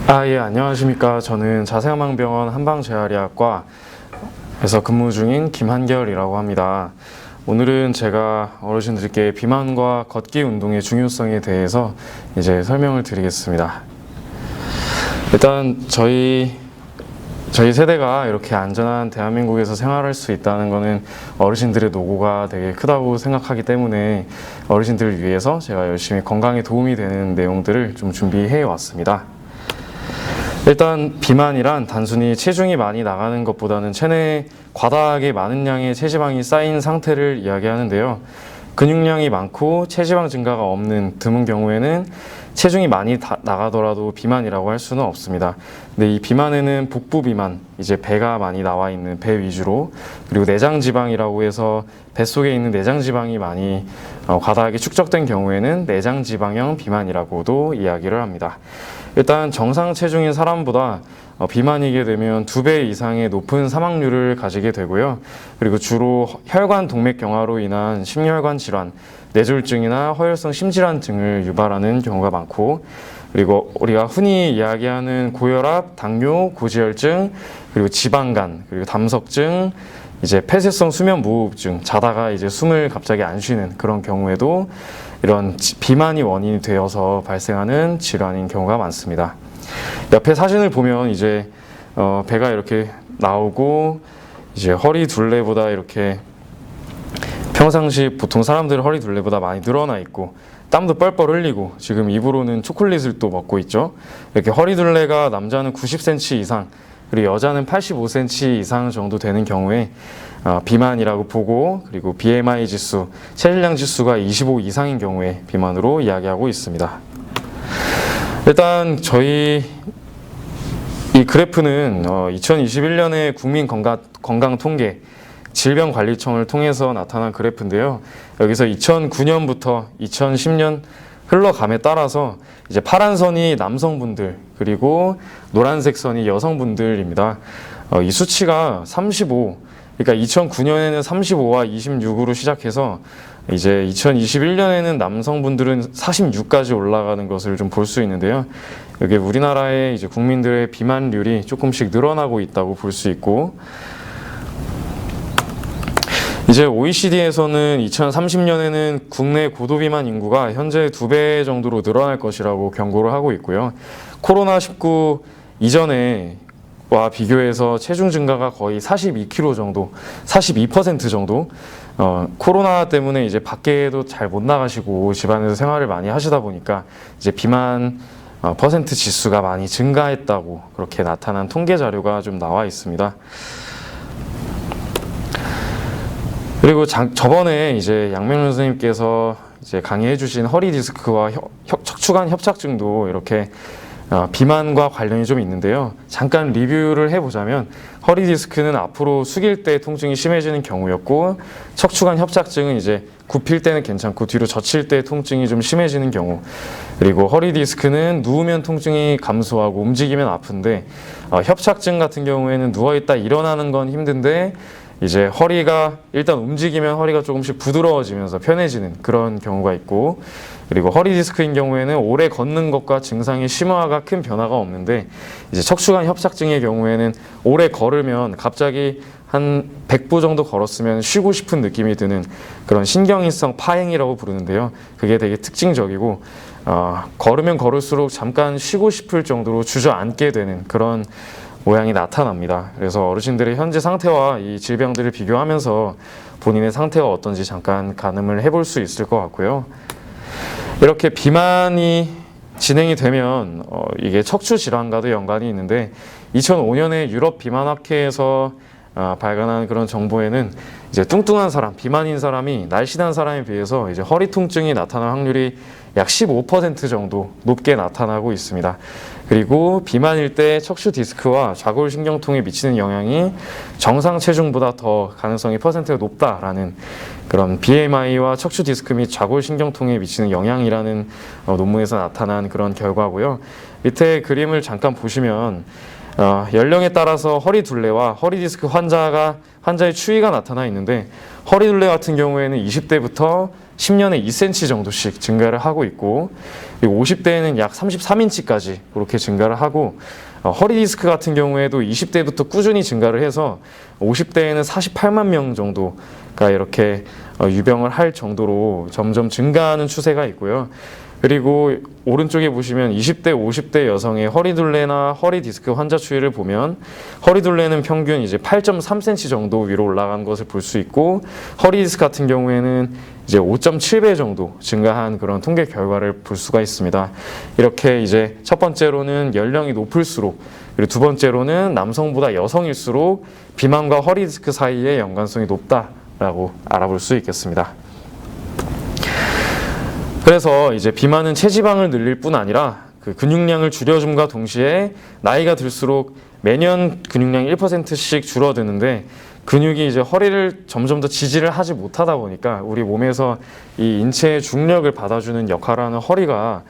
예, 안녕하십니까. 저는 자세한망병원 한방재활의학과에서 근무 중인 김한결이라고 합니다. 오늘은 제가 어르신들께 비만과 걷기 운동의 중요성에 대해서 이제 설명을 드리겠습니다. 일단 저희 세대가 이렇게 안전한 대한민국에서 생활할 수 있다는 것은 어르신들의 노고가 되게 크다고 생각하기 때문에 어르신들을 위해서 제가 열심히 건강에 도움이 되는 내용들을 좀 준비해 왔습니다. 일단 비만이란 단순히 체중이 많이 나가는 것보다는 체내에 과다하게 많은 양의 체지방이 쌓인 상태를 이야기하는데요. 근육량이 많고 체지방 증가가 없는 드문 경우에는 체중이 많이 나가더라도 비만이라고 할 수는 없습니다. 근데 이 비만에는 복부 비만, 이제 배가 많이 나와 있는 배 위주로, 그리고 내장 지방이라고 해서 뱃속에 있는 내장 지방이 많이 과다하게 축적된 경우에는 내장 지방형 비만이라고도 이야기를 합니다. 일단 정상 체중인 사람보다 비만이게 되면 2배 이상의 높은 사망률을 가지게 되고요. 그리고 주로 혈관 동맥 경화로 인한 심혈관 질환, 뇌졸중이나 허혈성 심질환 등을 유발하는 경우가 많고, 그리고 우리가 흔히 이야기하는 고혈압, 당뇨, 고지혈증, 그리고 지방간, 그리고 담석증, 이제 폐쇄성 수면 무호흡증, 자다가 이제 숨을 갑자기 안 쉬는 그런 경우에도 이런 비만이 원인이 되어서 발생하는 질환인 경우가 많습니다. 옆에 사진을 보면 이제 배가 이렇게 나오고 이제 허리 둘레보다 이렇게 평상시 보통 사람들 허리 둘레보다 많이 늘어나 있고 땀도 뻘뻘 흘리고 지금 입으로는 초콜릿을 또 먹고 있죠. 이렇게 허리 둘레가 남자는 90cm 이상 그리고 여자는 85cm 이상 정도 되는 경우에 비만이라고 보고, 그리고 BMI 지수, 체질량 지수가 25 이상인 경우에 비만으로 이야기하고 있습니다. 일단 저희 이 그래프는 2021년에 국민 건강 통계 질병관리청을 통해서 나타난 그래프인데요. 여기서 2009년부터 2010년 흘러감에 따라서 이제 파란 선이 남성분들, 그리고 노란색 선이 여성분들입니다. 이 수치가 35, 그러니까 2009년에는 35와 26으로 시작해서 이제 2021년에는 남성분들은 46까지 올라가는 것을 좀 볼 수 있는데요. 이게 우리나라의 이제 국민들의 비만율이 조금씩 늘어나고 있다고 볼 수 있고, 이제 OECD에서는 2030년에는 국내 고도비만 인구가 현재 2배 정도로 늘어날 것이라고 경고를 하고 있고요. 코로나19 이전에와 비교해서 체중 증가가 거의 42kg 정도, 42% 정도. 코로나 때문에 이제 밖에도 잘 못 나가시고 집안에서 생활을 많이 하시다 보니까 이제 비만 퍼센트 지수가 많이 증가했다고 그렇게 나타난 통계 자료가 좀 나와 있습니다. 그리고 저번에 이제 양명윤 선생님께서 이제 강의해 주신 허리 디스크와 척추관 협착증도 이렇게 비만과 관련이 좀 있는데요. 잠깐 리뷰를 해보자면 허리 디스크는 앞으로 숙일 때 통증이 심해지는 경우였고, 척추관 협착증은 이제 굽힐 때는 괜찮고 뒤로 젖힐 때 통증이 좀 심해지는 경우, 그리고 허리 디스크는 누우면 통증이 감소하고 움직이면 아픈데 협착증 같은 경우에는 누워있다 일어나는 건 힘든데 이제 허리가 일단 움직이면 허리가 조금씩 부드러워지면서 편해지는 그런 경우가 있고, 그리고 허리 디스크인 경우에는 오래 걷는 것과 증상의 심화가 큰 변화가 없는데 이제 척추관 협착증의 경우에는 오래 걸으면 갑자기 한 100보 정도 걸었으면 쉬고 싶은 느낌이 드는 그런 신경인성 파행이라고 부르는데요. 그게 되게 특징적이고 걸으면 걸을수록 잠깐 쉬고 싶을 정도로 주저앉게 되는 그런 모양이 나타납니다. 그래서 어르신들의 현재 상태와 이 질병들을 비교하면서 본인의 상태가 어떤지 잠깐 가늠을 해볼 수 있을 것 같고요. 이렇게 비만이 진행이 되면 이게 척추 질환과도 연관이 있는데 2005년에 유럽 비만학회에서 발간한 그런 정보에는 이제 뚱뚱한 사람, 비만인 사람이 날씬한 사람에 비해서 이제 허리 통증이 나타날 확률이 약 15% 정도 높게 나타나고 있습니다. 그리고 비만일 때 척추 디스크와 좌골신경통에 미치는 영향이 정상 체중보다 더 가능성이 퍼센트가 높다라는 그런 BMI와 척추 디스크 및 좌골신경통에 미치는 영향이라는 논문에서 나타난 그런 결과고요. 밑에 그림을 잠깐 보시면 연령에 따라서 허리 둘레와 허리 디스크 환자의 추이가 나타나 있는데, 허리 둘레 같은 경우에는 20대부터 10년에 2cm 정도씩 증가를 하고 있고, 그리고 50대에는 약 33인치까지 그렇게 증가를 하고, 허리 디스크 같은 경우에도 20대부터 꾸준히 증가를 해서 50대에는 48만 명 정도가 이렇게 유병을 할 정도로 점점 증가하는 추세가 있고요. 그리고 오른쪽에 보시면 20대, 50대 여성의 허리둘레나 허리 디스크 환자 추이를 보면, 허리둘레는 평균 이제 8.3cm 정도 위로 올라간 것을 볼 수 있고, 허리 디스크 같은 경우에는 이제 5.7배 정도 증가한 그런 통계 결과를 볼 수가 있습니다. 이렇게 이제 첫 번째로는 연령이 높을수록, 그리고 두 번째로는 남성보다 여성일수록 비만과 허리 디스크 사이의 연관성이 높다라고 알아볼 수 있겠습니다. 그래서 이제 비만은 체지방을 늘릴 뿐 아니라 그 근육량을 줄여줌과 동시에 나이가 들수록 매년 근육량이 1%씩 줄어드는데, 근육이 이제 허리를 점점 더 지지를 하지 못하다 보니까 우리 몸에서 이 인체의 중력을 받아주는 역할을 하는 허리가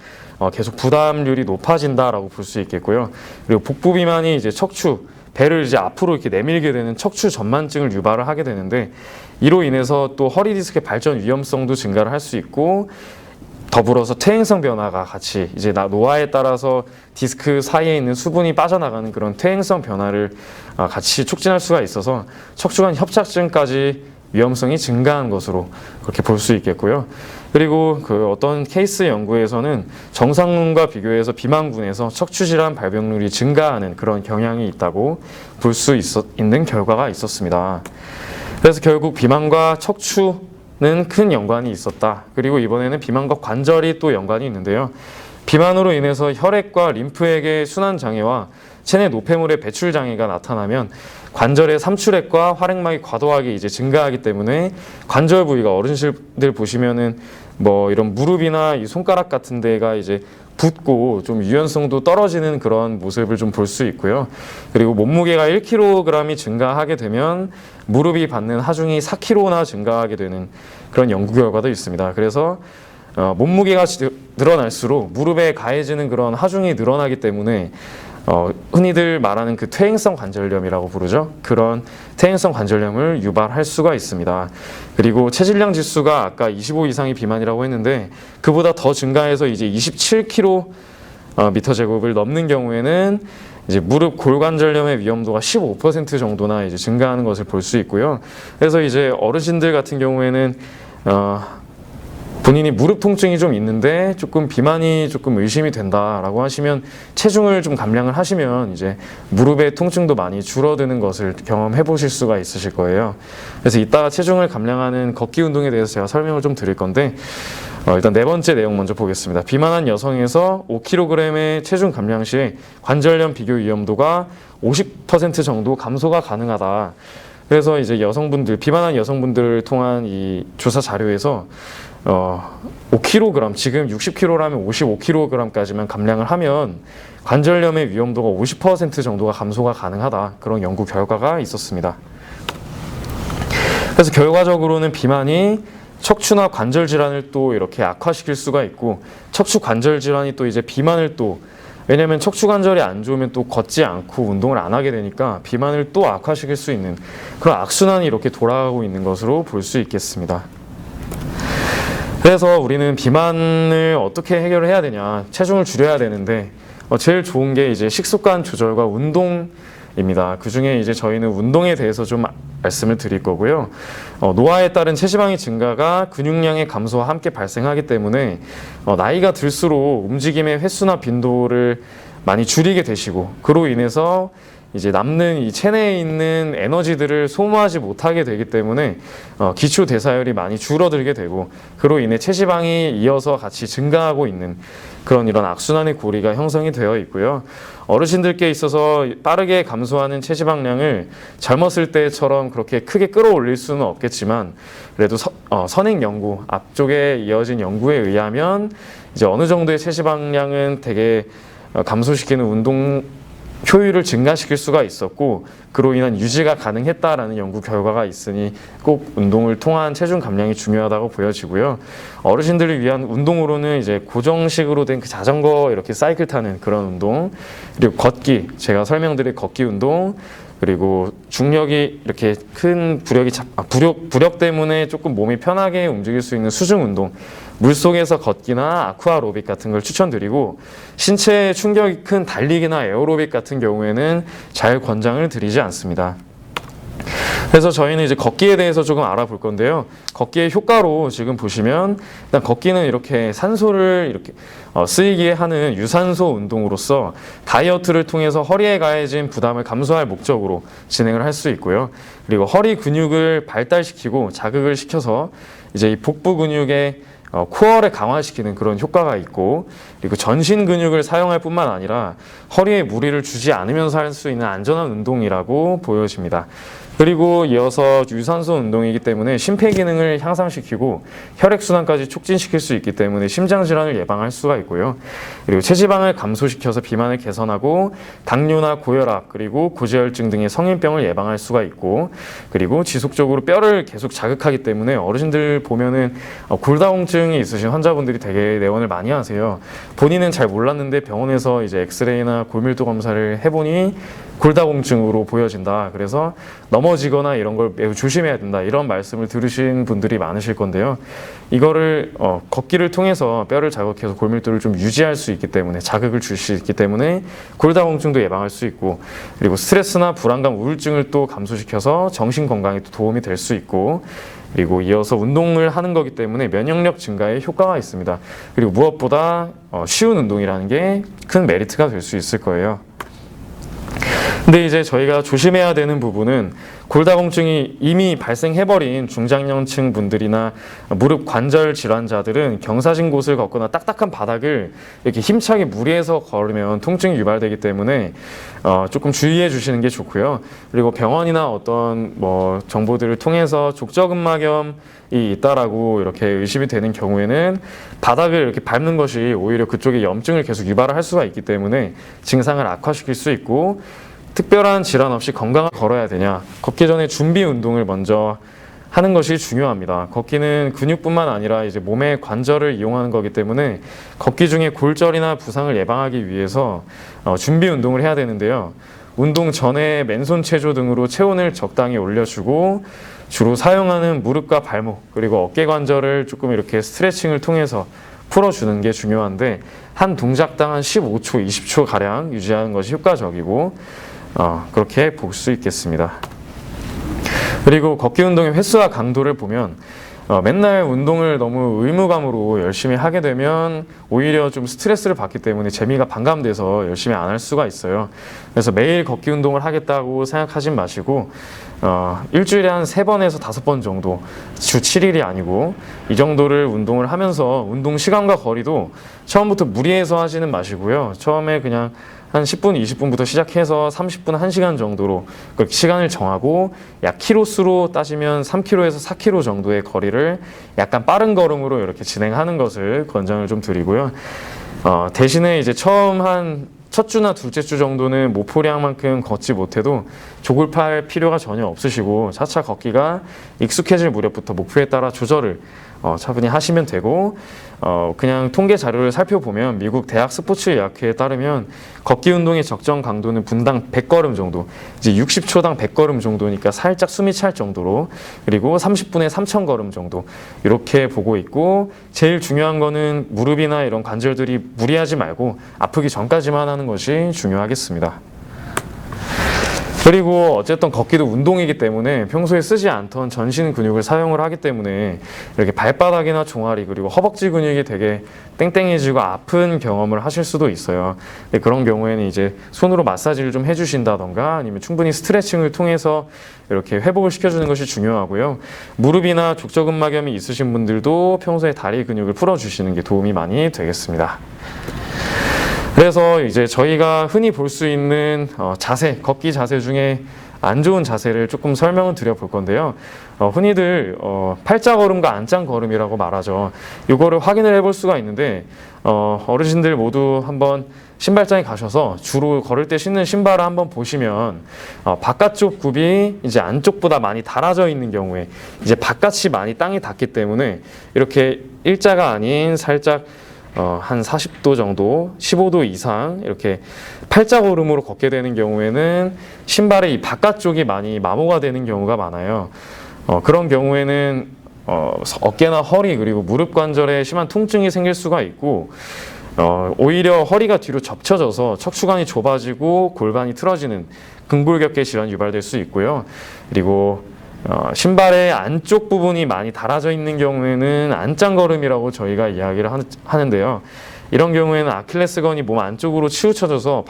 계속 부담률이 높아진다라고 볼 수 있겠고요. 그리고 복부 비만이 이제 배를 이제 앞으로 이렇게 내밀게 되는 척추 전만증을 유발을 하게 되는데, 이로 인해서 또 허리 디스크의 발전 위험성도 증가를 할 수 있고, 더불어서 퇴행성 변화가 같이 이제 노화에 따라서 디스크 사이에 있는 수분이 빠져나가는 그런 퇴행성 변화를 같이 촉진할 수가 있어서 척추관 협착증까지 위험성이 증가한 것으로 그렇게 볼 수 있겠고요. 그리고 그 어떤 케이스 연구에서는 정상군과 비교해서 비만군에서 척추 질환 발병률이 증가하는 그런 경향이 있다고 볼 수 있는 결과가 있었습니다. 그래서 결국 비만과 척추는 큰 연관이 있었다. 그리고 이번에는 비만과 관절이 또 연관이 있는데요. 비만으로 인해서 혈액과 림프액의 순환 장애와 체내 노폐물의 배출 장애가 나타나면 관절의 삼출액과 활액막이 과도하게 이제 증가하기 때문에 관절 부위가, 어르신들 보시면은 뭐 이런 무릎이나 이 손가락 같은 데가 이제 붓고 좀 유연성도 떨어지는 그런 모습을 좀 볼 수 있고요. 그리고 몸무게가 1kg이 증가하게 되면 무릎이 받는 하중이 4kg나 증가하게 되는 그런 연구 결과도 있습니다. 그래서 몸무게가 늘어날수록 무릎에 가해지는 그런 하중이 늘어나기 때문에 흔히들 말하는 그 퇴행성 관절염이라고 부르죠. 그런 퇴행성 관절염을 유발할 수가 있습니다. 그리고 체질량 지수가 아까 25 이상이 비만이라고 했는데, 그보다 더 증가해서 이제 27kgm/제곱을 넘는 경우에는 이제 무릎 골관절염의 위험도가 15% 정도나 이제 증가하는 것을 볼 수 있고요. 그래서 이제 어르신들 같은 경우에는 본인이 무릎 통증이 좀 있는데 조금 비만이 조금 의심이 된다라고 하시면 체중을 좀 감량을 하시면 이제 무릎의 통증도 많이 줄어드는 것을 경험해 보실 수가 있으실 거예요. 그래서 이따가 체중을 감량하는 걷기 운동에 대해서 제가 설명을 좀 드릴 건데, 일단 네 번째 내용 먼저 보겠습니다. 비만한 여성에서 5kg의 체중 감량 시에 관절염 비교 위험도가 50% 정도 감소가 가능하다. 그래서 이제 비만한 여성분들을 통한 이 조사 자료에서 5kg, 지금 60kg라면 55kg까지만 감량을 하면 관절염의 위험도가 50% 정도가 감소가 가능하다. 그런 연구 결과가 있었습니다. 그래서 결과적으로는 비만이 척추나 관절 질환을 또 이렇게 악화시킬 수가 있고, 척추 관절 질환이 또 이제 비만을 또, 왜냐면 척추 관절이 안 좋으면 또 걷지 않고 운동을 안 하게 되니까 비만을 또 악화시킬 수 있는 그런 악순환이 이렇게 돌아가고 있는 것으로 볼 수 있겠습니다. 그래서 우리는 비만을 어떻게 해결을 해야 되냐, 체중을 줄여야 되는데 제일 좋은 게 이제 식습관 조절과 운동입니다. 그 중에 이제 저희는 운동에 대해서 좀 말씀을 드릴 거고요. 노화에 따른 체지방의 증가가 근육량의 감소와 함께 발생하기 때문에 나이가 들수록 움직임의 횟수나 빈도를 많이 줄이게 되시고, 그로 인해서 이제 남는 이 체내에 있는 에너지들을 소모하지 못하게 되기 때문에 기초 대사율이 많이 줄어들게 되고, 그로 인해 체지방이 이어서 같이 증가하고 있는 그런 이런 악순환의 고리가 형성이 되어 있고요. 어르신들께 있어서 빠르게 감소하는 체지방량을 젊었을 때처럼 그렇게 크게 끌어올릴 수는 없겠지만, 그래도 선행 연구, 앞쪽에 이어진 연구에 의하면 이제 어느 정도의 체지방량은 되게 감소시키는 운동 효율을 증가시킬 수가 있었고 그로 인한 유지가 가능했다라는 연구 결과가 있으니 꼭 운동을 통한 체중 감량이 중요하다고 보여지고요. 어르신들을 위한 운동으로는 이제 고정식으로 된 그 자전거 이렇게 사이클 타는 그런 운동, 그리고 걷기, 제가 설명드릴 걷기 운동, 그리고 중력이 이렇게 큰 부력 때문에 조금 몸이 편하게 움직일 수 있는 수중 운동, 물속에서 걷기나 아쿠아로빅 같은 걸 추천드리고, 신체에 충격이 큰 달리기나 에어로빅 같은 경우에는 잘 권장을 드리지 않습니다. 그래서 저희는 이제 걷기에 대해서 조금 알아볼 건데요. 걷기의 효과로 지금 보시면 일단 걷기는 이렇게 산소를 이렇게 쓰이게 하는 유산소 운동으로서 다이어트를 통해서 허리에 가해진 부담을 감소할 목적으로 진행을 할 수 있고요. 그리고 허리 근육을 발달시키고 자극을 시켜서 이제 이 복부 근육의 코어를 강화시키는 그런 효과가 있고, 그리고 전신 근육을 사용할 뿐만 아니라 허리에 무리를 주지 않으면서 할 수 있는 안전한 운동이라고 보여집니다. 그리고 이어서 유산소 운동이기 때문에 심폐기능을 향상시키고 혈액순환까지 촉진시킬 수 있기 때문에 심장질환을 예방할 수가 있고요. 그리고 체지방을 감소시켜서 비만을 개선하고 당뇨나 고혈압 그리고 고지혈증 등의 성인병을 예방할 수가 있고, 그리고 지속적으로 뼈를 계속 자극하기 때문에 어르신들 보면은 골다공증이 있으신 환자분들이 되게 내원을 많이 하세요. 본인은 잘 몰랐는데 병원에서 이제 엑스레이나 골밀도 검사를 해보니 골다공증으로 보여진다. 그래서 넘어지거나 이런 걸 매우 조심해야 된다. 이런 말씀을 들으신 분들이 많으실 건데요. 이거를 걷기를 통해서 뼈를 자극해서 골밀도를 좀 유지할 수 있기 때문에, 자극을 줄 수 있기 때문에 골다공증도 예방할 수 있고, 그리고 스트레스나 불안감, 우울증을 또 감소시켜서 정신 건강에 또 도움이 될 수 있고, 그리고 이어서 운동을 하는 거기 때문에 면역력 증가에 효과가 있습니다. 그리고 무엇보다 쉬운 운동이라는 게 큰 메리트가 될 수 있을 거예요. 근데 이제 저희가 조심해야 되는 부분은 골다공증이 이미 발생해버린 중장년층 분들이나 무릎 관절 질환자들은 경사진 곳을 걷거나 딱딱한 바닥을 이렇게 힘차게 무리해서 걸으면 통증이 유발되기 때문에 조금 주의해 주시는 게 좋고요. 그리고 병원이나 어떤 정보들을 통해서 족저근막염이 있다라고 이렇게 의심이 되는 경우에는 바닥을 이렇게 밟는 것이 오히려 그쪽에 염증을 계속 유발을 할 수가 있기 때문에 증상을 악화시킬 수 있고, 특별한 질환 없이 건강하게 걸어야 되냐, 걷기 전에 준비 운동을 먼저 하는 것이 중요합니다. 걷기는 근육뿐만 아니라 이제 몸의 관절을 이용하는 거기 때문에 걷기 중에 골절이나 부상을 예방하기 위해서 준비 운동을 해야 되는데요. 운동 전에 맨손 체조 등으로 체온을 적당히 올려주고, 주로 사용하는 무릎과 발목 그리고 어깨 관절을 조금 이렇게 스트레칭을 통해서 풀어주는 게 중요한데, 한 동작당 한 15초, 20초 가량 유지하는 것이 효과적이고 그렇게 볼 수 있겠습니다. 그리고 걷기 운동의 횟수와 강도를 보면 맨날 운동을 너무 의무감으로 열심히 하게 되면 오히려 좀 스트레스를 받기 때문에 재미가 반감돼서 열심히 안 할 수가 있어요. 그래서 매일 걷기 운동을 하겠다고 생각하진 마시고 일주일에 한 3번에서 5번 정도, 주 7일이 아니고 이 정도를 운동을 하면서 운동 시간과 거리도 처음부터 무리해서 하지는 마시고요. 처음에 그냥 한 10분, 20분부터 시작해서 30분, 1시간 정도로 그렇게 시간을 정하고, 약 키로수로 따지면 3km에서 4km 정도의 거리를 약간 빠른 걸음으로 이렇게 진행하는 것을 권장을 좀 드리고요. 대신에 이제 처음 한 첫 주나 둘째 주 정도는 모포량만큼 걷지 못해도 조급할 필요가 전혀 없으시고, 차차 걷기가 익숙해질 무렵부터 목표에 따라 조절을 차분히 하시면 되고, 그냥 통계 자료를 살펴보면 미국 대학 스포츠 의학회에 따르면 걷기 운동의 적정 강도는 분당 100걸음 정도, 이제 60초당 100걸음 정도니까 살짝 숨이 찰 정도로, 그리고 30분에 3000걸음 정도 이렇게 보고 있고, 제일 중요한 거는 무릎이나 이런 관절들이 무리하지 말고 아프기 전까지만 하는 것이 중요하겠습니다. 그리고 어쨌든 걷기도 운동이기 때문에 평소에 쓰지 않던 전신 근육을 사용을 하기 때문에 이렇게 발바닥이나 종아리 그리고 허벅지 근육이 되게 땡땡해지고 아픈 경험을 하실 수도 있어요. 그런 경우에는 이제 손으로 마사지를 좀 해주신다던가 아니면 충분히 스트레칭을 통해서 이렇게 회복을 시켜주는 것이 중요하고요. 무릎이나 족저근막염이 있으신 분들도 평소에 다리 근육을 풀어주시는 게 도움이 많이 되겠습니다. 그래서 이제 저희가 흔히 볼 수 있는 자세, 걷기 자세 중에 안 좋은 자세를 조금 설명을 드려볼 건데요. 흔히들 팔자걸음과 안짱걸음이라고 말하죠. 이거를 확인을 해볼 수가 있는데 어르신들 모두 한번 신발장에 가셔서 주로 걸을 때 신는 신발을 한번 보시면 바깥쪽 굽이 이제 안쪽보다 많이 닳아져 있는 경우에 이제 바깥이 많이 땅에 닿기 때문에 이렇게 일자가 아닌 살짝 한 40도 정도, 15도 이상 이렇게 팔자걸음으로 걷게 되는 경우에는 신발의 이 바깥쪽이 많이 마모가 되는 경우가 많아요. 그런 경우에는 어깨나 허리 그리고 무릎 관절에 심한 통증이 생길 수가 있고 오히려 허리가 뒤로 접쳐져서 척추관이 좁아지고 골반이 틀어지는 근골격계 질환이 유발될 수 있고요. 그리고 신발의 안쪽 부분이 많이 닳아져 있는 경우에는 안짱걸음이라고 저희가 이야기를 하는데요. 이런 경우에는 아킬레스건이 몸 안쪽으로 치우쳐져서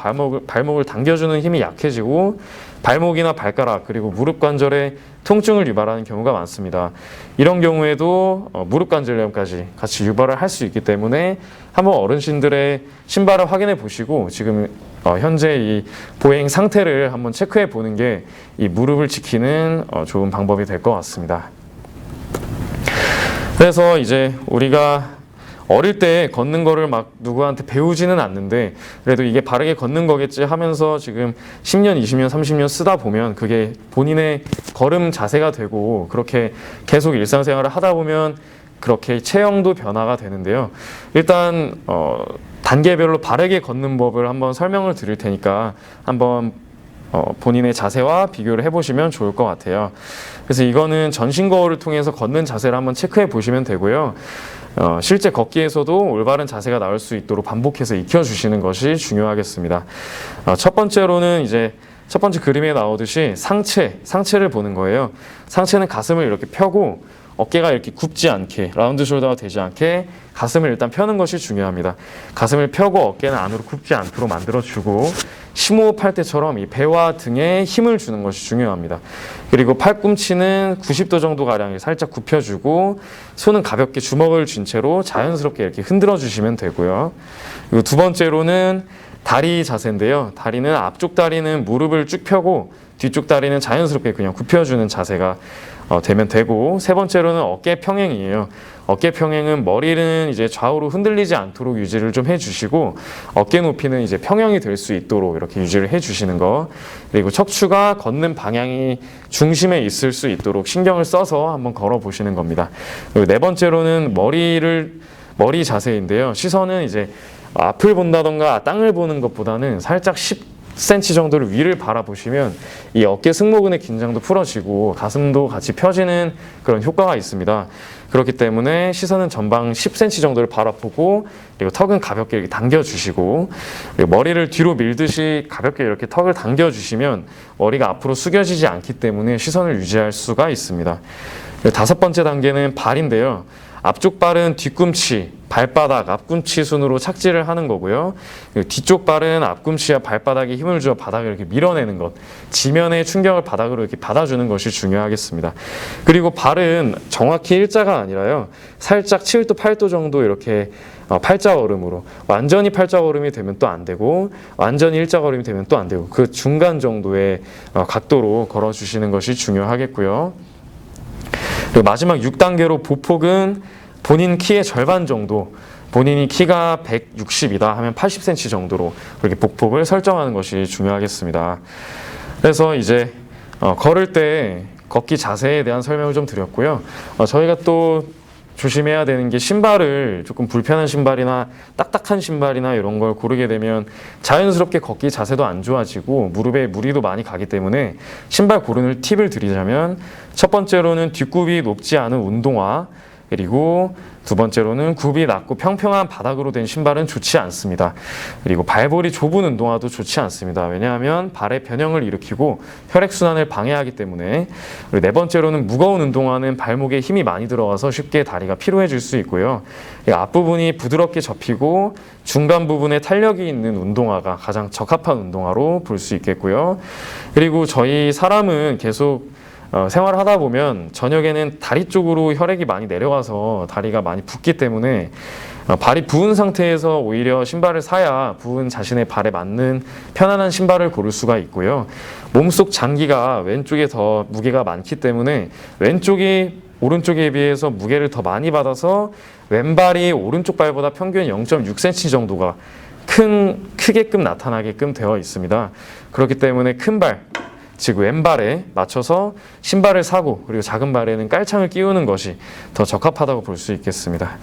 발목을 당겨주는 힘이 약해지고 발목이나 발가락 그리고 무릎 관절에 통증을 유발하는 경우가 많습니다. 이런 경우에도 무릎 관절염까지 같이 유발을 할 수 있기 때문에 한번 어르신들의 신발을 확인해 보시고 지금 현재 이 보행 상태를 한번 체크해 보는 게 이 무릎을 지키는 좋은 방법이 될 것 같습니다. 그래서 이제 우리가 어릴 때 걷는 거를 막 누구한테 배우지는 않는데 그래도 이게 바르게 걷는 거겠지 하면서 지금 10년, 20년, 30년 쓰다 보면 그게 본인의 걸음 자세가 되고 그렇게 계속 일상생활을 하다 보면 그렇게 체형도 변화가 되는데요. 일단 단계별로 바르게 걷는 법을 한번 설명을 드릴 테니까 한번 본인의 자세와 비교를 해보시면 좋을 것 같아요. 그래서 이거는 전신 거울을 통해서 걷는 자세를 한번 체크해 보시면 되고요. 실제 걷기에서도 올바른 자세가 나올 수 있도록 반복해서 익혀주시는 것이 중요하겠습니다. 첫 번째로는 이제 첫 번째 그림에 나오듯이 상체를 보는 거예요. 상체는 가슴을 이렇게 펴고 어깨가 이렇게 굽지 않게 라운드 숄더가 되지 않게 가슴을 일단 펴는 것이 중요합니다. 가슴을 펴고 어깨는 안으로 굽지 않도록 만들어주고 심호흡할 때처럼 이 배와 등에 힘을 주는 것이 중요합니다. 그리고 팔꿈치는 90도 정도 가량 살짝 굽혀주고 손은 가볍게 주먹을 쥔 채로 자연스럽게 이렇게 흔들어 주시면 되고요. 그리고 두 번째로는 다리 자세인데요. 다리는 앞쪽 다리는 무릎을 쭉 펴고 뒤쪽 다리는 자연스럽게 그냥 굽혀주는 자세가 되면 되고, 세 번째로는 어깨 평행이에요. 어깨 평행은 머리는 이제 좌우로 흔들리지 않도록 유지를 좀 해주시고 어깨 높이는 이제 평형이 될 수 있도록 이렇게 유지를 해주시는 거, 그리고 척추가 걷는 방향이 중심에 있을 수 있도록 신경을 써서 한번 걸어 보시는 겁니다. 그리고 네 번째로는 머리 자세인데요. 시선은 이제 앞을 본다던가 땅을 보는 것보다는 살짝 10cm 정도를 위를 바라보시면 이 어깨 승모근의 긴장도 풀어지고 가슴도 같이 펴지는 그런 효과가 있습니다. 그렇기 때문에 시선은 전방 10cm 정도를 바라보고, 그리고 턱은 가볍게 이렇게 당겨주시고, 그리고 머리를 뒤로 밀듯이 가볍게 이렇게 턱을 당겨주시면 머리가 앞으로 숙여지지 않기 때문에 시선을 유지할 수가 있습니다. 다섯 번째 단계는 발인데요. 앞쪽 발은 뒤꿈치, 발바닥, 앞꿈치 순으로 착지를 하는 거고요. 뒤쪽 발은 앞꿈치와 발바닥에 힘을 주어 바닥을 이렇게 밀어내는 것, 지면의 충격을 바닥으로 이렇게 받아주는 것이 중요하겠습니다. 그리고 발은 정확히 일자가 아니라요, 살짝 7도, 8도 정도 이렇게 팔자걸음으로, 완전히 팔자걸음이 되면 또 안 되고 완전히 일자걸음이 되면 또 안 되고, 그 중간 정도의 각도로 걸어주시는 것이 중요하겠고요. 그리고 마지막 6단계로 보폭은 본인 키의 절반 정도, 본인이 키가 160이다 하면 80cm 정도로 그렇게 보폭을 설정하는 것이 중요하겠습니다. 그래서 이제 걸을 때 걷기 자세에 대한 설명을 좀 드렸고요. 저희가 또 조심해야 되는 게, 신발을 조금 불편한 신발이나 딱딱한 신발이나 이런 걸 고르게 되면 자연스럽게 걷기 자세도 안 좋아지고 무릎에 무리도 많이 가기 때문에 신발 고르는 팁을 드리자면, 첫 번째로는 뒷굽이 높지 않은 운동화, 그리고 두 번째로는 굽이 낮고 평평한 바닥으로 된 신발은 좋지 않습니다. 그리고 발볼이 좁은 운동화도 좋지 않습니다. 왜냐하면 발의 변형을 일으키고 혈액순환을 방해하기 때문에. 그리고 네 번째로는 무거운 운동화는 발목에 힘이 많이 들어가서 쉽게 다리가 피로해질 수 있고요. 앞부분이 부드럽게 접히고 중간 부분에 탄력이 있는 운동화가 가장 적합한 운동화로 볼 수 있겠고요. 그리고 저희 사람은 계속 생활을 하다 보면 저녁에는 다리 쪽으로 혈액이 많이 내려가서 다리가 많이 붓기 때문에 발이 부은 상태에서 오히려 신발을 사야 부은 자신의 발에 맞는 편안한 신발을 고를 수가 있고요. 몸속 장기가 왼쪽에 더 무게가 많기 때문에 왼쪽이 오른쪽에 비해서 무게를 더 많이 받아서 왼발이 오른쪽 발보다 평균 0.6cm 정도가 크게끔 나타나게끔 되어 있습니다. 그렇기 때문에 큰 발, 즉 왼발에 맞춰서 신발을 사고 그리고 작은 발에는 깔창을 끼우는 것이 더 적합하다고 볼 수 있겠습니다.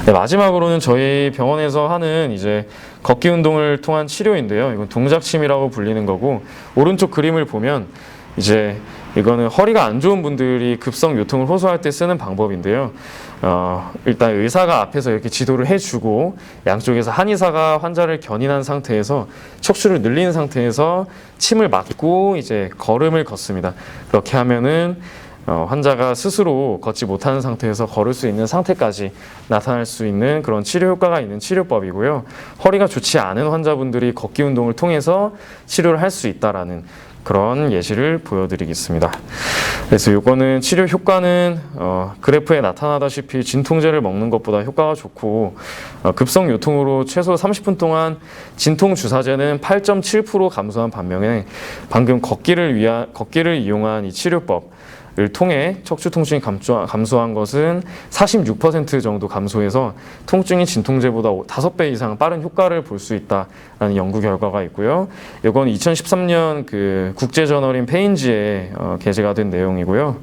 네, 마지막으로는 저희 병원에서 하는 이제 걷기 운동을 통한 치료인데요. 이건 동작침이라고 불리는 거고, 오른쪽 그림을 보면 이제 이거는 허리가 안 좋은 분들이 급성 요통을 호소할 때 쓰는 방법인데요. 일단 의사가 앞에서 이렇게 지도를 해주고 양쪽에서 한의사가 환자를 견인한 상태에서 척추를 늘린 상태에서 침을 맞고 이제 걸음을 걷습니다. 그렇게 하면은 환자가 스스로 걷지 못하는 상태에서 걸을 수 있는 상태까지 나타날 수 있는 그런 치료 효과가 있는 치료법이고요. 허리가 좋지 않은 환자분들이 걷기 운동을 통해서 치료를 할 수 있다라는 그런 예시를 보여드리겠습니다. 그래서 이거는 치료 효과는 그래프에 나타나다시피 진통제를 먹는 것보다 효과가 좋고, 급성 요통으로 최소 30분 동안 진통 주사제는 8.7% 감소한 반면에 방금 걷기를 이용한 이 치료법 을 통해 척추 통증이 감소한 것은 46% 정도 감소해서 통증이 진통제보다 5배 이상 빠른 효과를 볼 수 있다라는 연구 결과가 있고요. 이건 2013년 그 국제저널인 페인지에 게재가 된 내용이고요.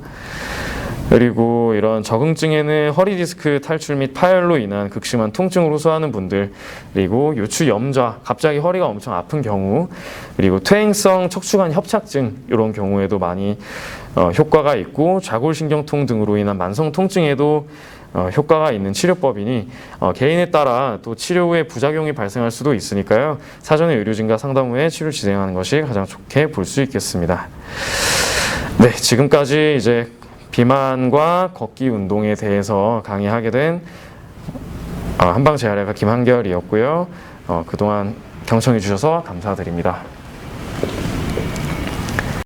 그리고 이런 적응증에는 허리 디스크 탈출 및 파열로 인한 극심한 통증을 호소하는 분들, 그리고 요추 염좌, 갑자기 허리가 엄청 아픈 경우, 그리고 퇴행성 척추관 협착증 이런 경우에도 많이 효과가 있고, 좌골신경통 등으로 인한 만성 통증에도 효과가 있는 치료법이니 개인에 따라 또 치료 후에 부작용이 발생할 수도 있으니까요. 사전에 의료진과 상담 후에 치료 진행하는 것이 가장 좋게 볼 수 있겠습니다. 네, 지금까지 이제 비만과 걷기 운동에 대해서 강의하게 된 한방재활의학과 김한결이었고요. 그동안 경청해 주셔서 감사드립니다.